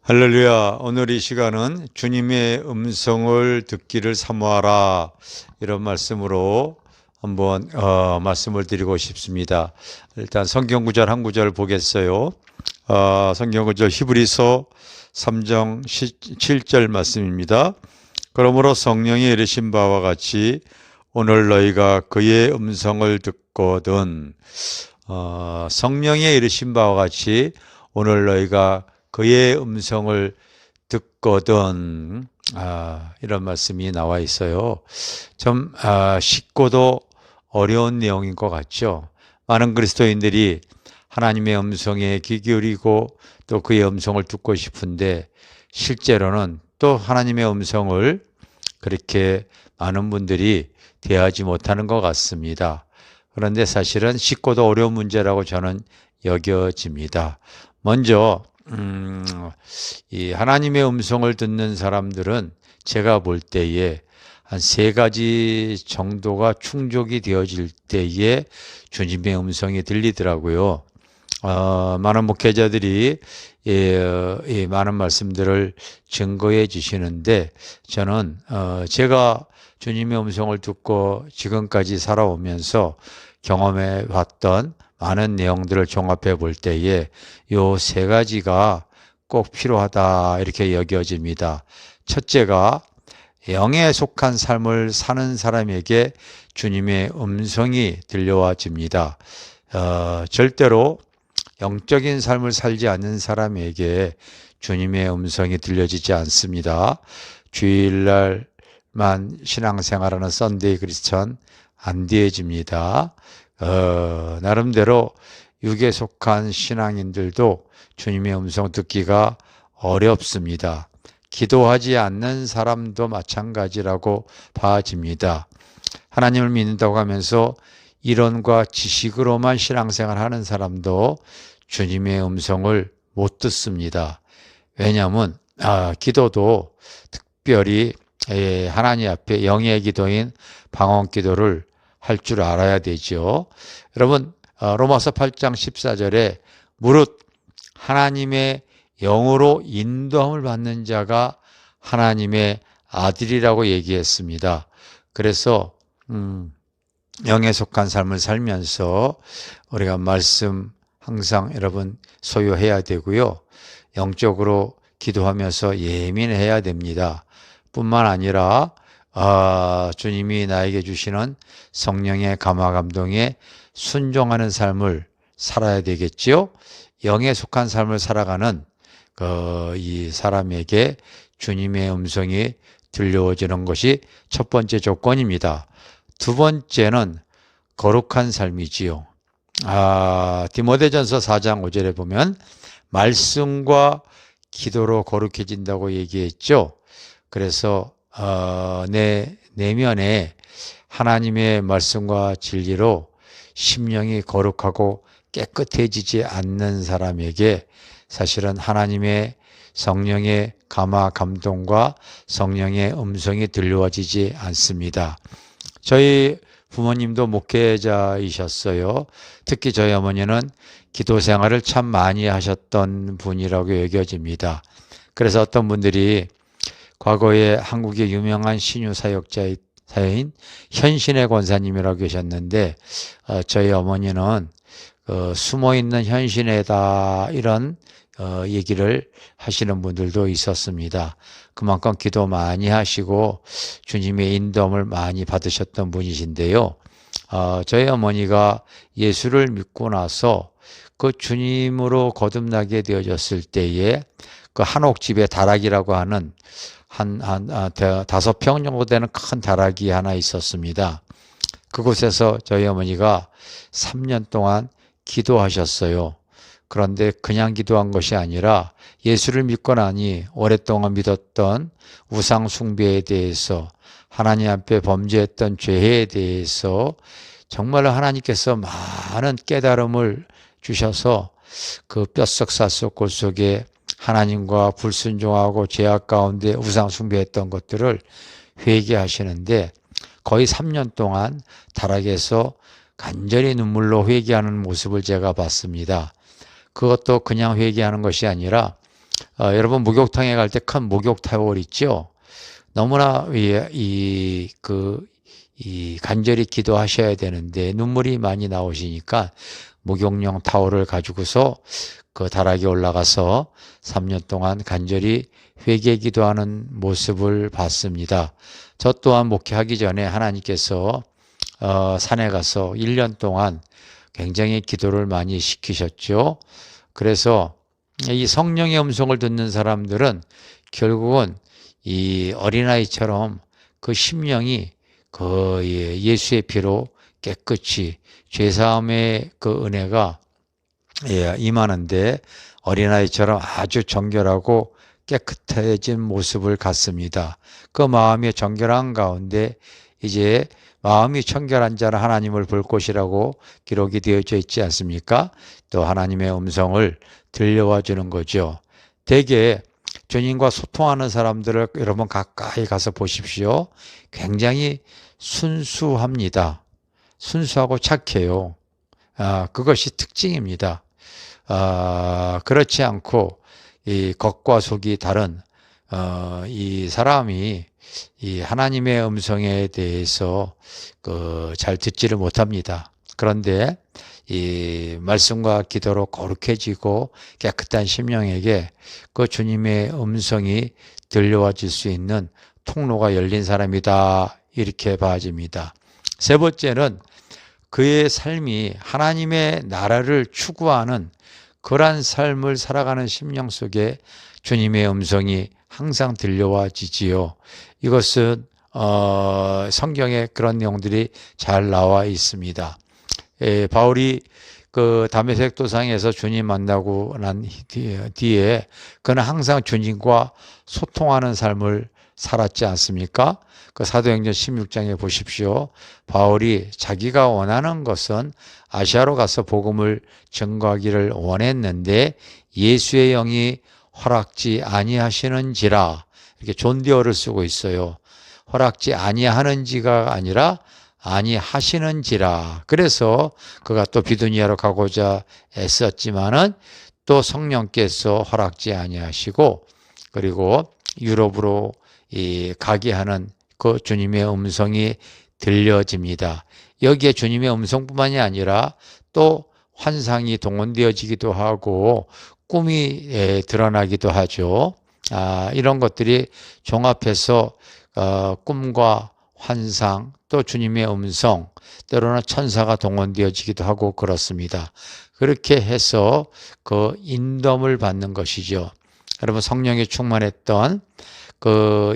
할렐루야. 오늘 이 시간은 주님의 음성을 듣기를 사모하라, 이런 말씀으로 한번 말씀을 드리고 싶습니다. 일단 성경 구절 한 구절 보겠어요. 성경 구절 히브리서 3장 7절 말씀입니다. 그러므로 성령이 이르신 바와 같이 오늘 너희가 그의 음성을 듣거든. 성령이 이르신 바와 같이 오늘 너희가 그의 음성을 듣거든. 이런 말씀이 나와 있어요. 좀 쉽고도 어려운 내용인 것 같죠. 많은 그리스도인들이 하나님의 음성에 귀 기울이고 또 그의 음성을 듣고 싶은데, 실제로는 또 하나님의 음성을 그렇게 많은 분들이 대하지 못하는 것 같습니다. 그런데 사실은 쉽고도 어려운 문제라고 저는 여겨집니다. 먼저 이 하나님의 음성을 듣는 사람들은 제가 볼 때에 한 세 가지 정도가 충족이 되어질 때에 주님의 음성이 들리더라고요. 많은 목회자들이 많은 말씀들을 증거해 주시는데, 저는 제가 주님의 음성을 듣고 지금까지 살아오면서 경험해 봤던 많은 내용들을 종합해 볼 때에 요 세 가지가 꼭 필요하다, 이렇게 여겨집니다. 첫째가 영에 속한 삶을 사는 사람에게 주님의 음성이 들려와집니다. 절대로 영적인 삶을 살지 않는 사람에게 주님의 음성이 들려지지 않습니다. 주일날만 신앙생활하는 썬데이 크리스천 안 되어집니다. 나름대로 육에 속한 신앙인들도 주님의 음성 듣기가 어렵습니다. 기도하지 않는 사람도 마찬가지라고 봐집니다. 하나님을 믿는다고 하면서 이론과 지식으로만 신앙생활 하는 사람도 주님의 음성을 못 듣습니다. 왜냐하면 기도도 특별히 하나님 앞에 영의 기도인 방언 기도를 할 줄 알아야 되죠. 여러분, 로마서 8장 14절에 무릇 하나님의 영으로 인도함을 받는 자가 하나님의 아들이라고 얘기했습니다. 그래서 영에 속한 삶을 살면서 우리가 말씀 항상 여러분 소유해야 되고요. 영적으로 기도하면서 예민해야 됩니다. 뿐만 아니라 주님이 나에게 주시는 성령의 감화 감동에 순종하는 삶을 살아야 되겠지요. 영에 속한 삶을 살아가는 이 사람에게 주님의 음성이 들려오지는 것이 첫 번째 조건입니다. 두 번째는 거룩한 삶이지요. 디모데전서 4장 5절에 보면 말씀과 기도로 거룩해진다고 얘기했죠. 그래서 내 내면에 하나님의 말씀과 진리로 심령이 거룩하고 깨끗해지지 않는 사람에게 사실은 하나님의 성령의 감화 감동과 성령의 음성이 들려와지지 않습니다. 저희 부모님도 목회자이셨어요. 특히 저희 어머니는 기도 생활을 참 많이 하셨던 분이라고 여겨집니다. 그래서 어떤 분들이 과거에 한국의 유명한 신유 사역자인 현신의 권사님이라고 계셨는데, 저희 어머니는 숨어있는 현신이다, 이런 얘기를 하시는 분들도 있었습니다. 그만큼 기도 많이 하시고 주님의 인도함을 많이 받으셨던 분이신데요. 저희 어머니가 예수를 믿고 나서 그 주님으로 거듭나게 되어졌을 때에 그 한옥집에 다락이라고 하는 한 5평 정도 되는 큰 다락이 하나 있었습니다. 그곳에서 저희 어머니가 3년 동안 기도하셨어요. 그런데 그냥 기도한 것이 아니라 예수를 믿고 나니 오랫동안 믿었던 우상 숭배에 대해서, 하나님 앞에 범죄했던 죄에 대해서 정말로 하나님께서 많은 깨달음을 주셔서 그 뼛속 골 속에 하나님과 불순종하고 죄악 가운데 우상 숭배했던 것들을 회개하시는데, 거의 3년 동안 다락에서 간절히 눈물로 회개하는 모습을 제가 봤습니다. 그것도 그냥 회개하는 것이 아니라 여러분 목욕탕에 갈 때 큰 목욕 타월 있죠? 너무나 이 간절히 기도하셔야 되는데 눈물이 많이 나오시니까 목욕용 타월을 가지고서 그 다락에 올라가서 3년 동안 간절히 회개 기도하는 모습을 봤습니다. 저 또한 목회하기 전에 하나님께서 산에 가서 1년 동안 굉장히 기도를 많이 시키셨죠. 그래서 이 성령의 음성을 듣는 사람들은 결국은 이 어린아이처럼 그 심령이 그 예수의 피로 깨끗이 죄사함의 그 은혜가 임하는데 어린아이처럼 아주 정결하고 깨끗해진 모습을 갖습니다. 그 마음이 정결한 가운데 이제 마음이 청결한 자는 하나님을 볼 것이라고 기록이 되어져 있지 않습니까? 또 하나님의 음성을 들려와 주는 거죠. 대개 주님과 소통하는 사람들을 여러분 가까이 가서 보십시오. 굉장히 순수합니다. 순수하고 착해요. 그것이 특징입니다. 그렇지 않고 이 겉과 속이 다른 이 사람이 이 하나님의 음성에 대해서 잘 듣지를 못합니다. 그런데 이 말씀과 기도로 거룩해지고 깨끗한 심령에게 그 주님의 음성이 들려와 줄 수 있는 통로가 열린 사람이다. 이렇게 봐집니다. 세 번째는 그의 삶이 하나님의 나라를 추구하는 그러한 삶을 살아가는 심령 속에 주님의 음성이 항상 들려와 지지요. 이것은 성경에 그런 내용들이 잘 나와 있습니다. 바울이 그 다메섹 도상에서 주님 만나고 난 뒤에 그는 항상 주님과 소통하는 삶을 살았지 않습니까? 그 사도행전 16장에 보십시오. 바울이 자기가 원하는 것은 아시아로 가서 복음을 증거하기를 원했는데 예수의 영이 허락지 아니하시는지라, 이렇게 존대어를 쓰고 있어요. 허락지 아니하는지가 아니라 아니하시는지라. 그래서 그가 또 비두니아로 가고자 애썼지만은 또 성령께서 허락지 아니하시고 그리고 유럽으로 가게 하는 그 주님의 음성이 들려집니다. 여기에 주님의 음성뿐만이 아니라 또 환상이 동원되어지기도 하고 꿈이 드러나기도 하죠. 이런 것들이 종합해서 꿈과 환상, 또 주님의 음성, 때로는 천사가 동원되어지기도 하고 그렇습니다. 그렇게 해서 그 인dom을 받는 것이죠. 여러분 성령에 충만했던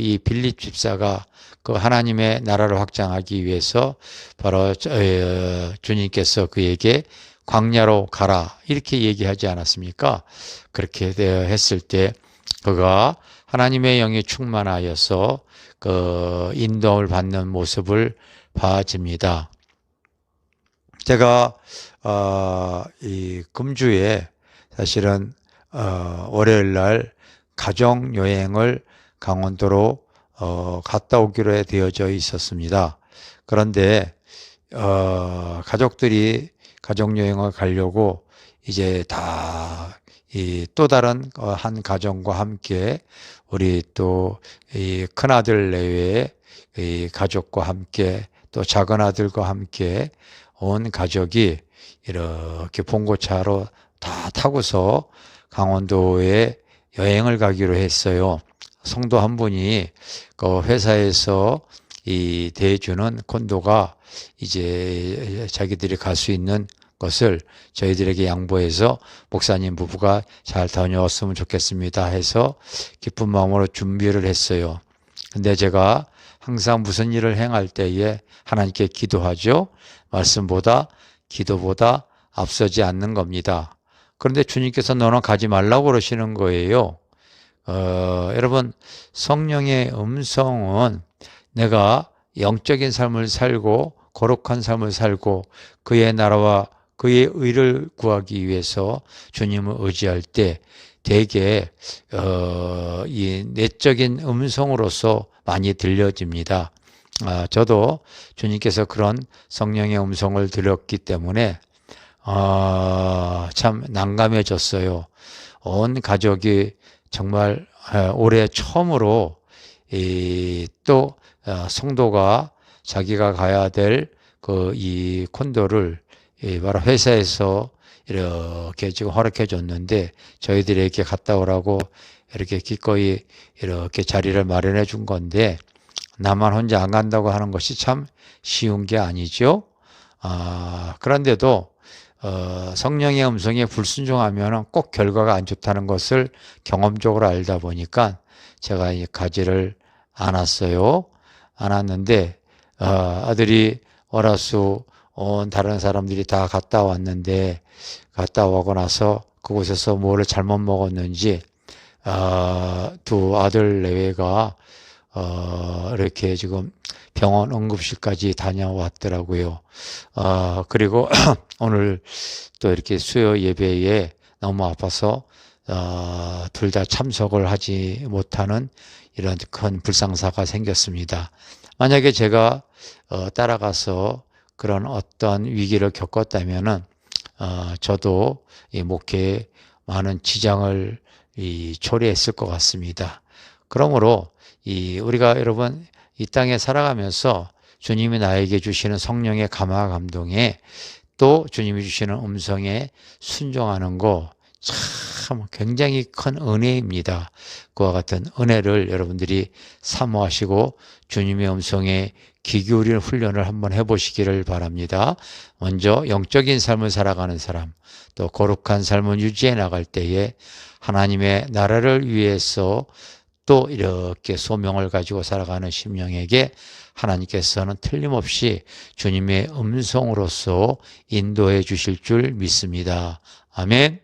이 빌립 집사가 그 하나님의 나라를 확장하기 위해서 바로 주님께서 그에게 광야로 가라 이렇게 얘기하지 않았습니까? 그렇게 했을 때 그가 하나님의 영이 충만하여서 그 인도를 받는 모습을 봐집니다. 제가 이 금주에 사실은 월요일 날 가정 여행을 강원도로 갔다 오기로 되어져 있었습니다. 그런데 가족들이 가족 여행을 가려고 이제 다 또 다른 한 가정과 함께 우리 또 이 큰아들 내외의 이 가족과 함께 또 작은 아들과 함께 온 가족이 이렇게 봉고차로 다 타고서 강원도에 여행을 가기로 했어요. 성도 한 분이 그 회사에서 이 대주는 콘도가 이제 자기들이 갈 수 있는 것을 저희들에게 양보해서 목사님 부부가 잘 다녀왔으면 좋겠습니다 해서 기쁜 마음으로 준비를 했어요. 근데 제가 항상 무슨 일을 행할 때에 하나님께 기도하죠. 말씀보다 기도보다 앞서지 않는 겁니다. 그런데 주님께서 너는 가지 말라고 그러시는 거예요. 여러분 성령의 음성은 내가 영적인 삶을 살고 거룩한 삶을 살고 그의 나라와 그의 의를 구하기 위해서 주님을 의지할 때 대개 이 내적인 음성으로서 많이 들려집니다. 저도 주님께서 그런 성령의 음성을 들었기 때문에 참 난감해졌어요. 온 가족이 정말 올해 처음으로 또 성도가 자기가 가야 될 이 콘도를 바로 회사에서 이렇게 지금 허락해 줬는데 저희들에게 갔다 오라고 이렇게 기꺼이 이렇게 자리를 마련해 준 건데 나만 혼자 안 간다고 하는 것이 참 쉬운 게 아니죠. 그런데도 성령의 음성에 불순종하면 꼭 결과가 안 좋다는 것을 경험적으로 알다 보니까 제가 가지를 않았어요. 않았는데 아들이 월화수 온 다른 사람들이 다 갔다 왔는데 갔다 오고 나서 그곳에서 뭐를 잘못 먹었는지 두 아들 내외가 이렇게 지금 병원 응급실까지 다녀왔더라고요. 그리고 오늘 또 이렇게 수요 예배에 너무 아파서 둘 다 참석을 하지 못하는 이런 큰 불상사가 생겼습니다. 만약에 제가 따라가서 그런 어떤 위기를 겪었다면은 저도 이 목회에 많은 지장을 초래했을 것 같습니다. 그러므로 우리가 여러분 이 땅에 살아가면서 주님이 나에게 주시는 성령의 감화 감동에 또 주님이 주시는 음성에 순종하는 거 참 굉장히 큰 은혜입니다. 그와 같은 은혜를 여러분들이 사모하시고 주님의 음성에 귀 기울이는 훈련을 한번 해보시기를 바랍니다. 먼저 영적인 삶을 살아가는 사람, 또 거룩한 삶을 유지해 나갈 때에 하나님의 나라를 위해서 또 이렇게 소명을 가지고 살아가는 심령에게 하나님께서는 틀림없이 주님의 음성으로서 인도해 주실 줄 믿습니다. 아멘.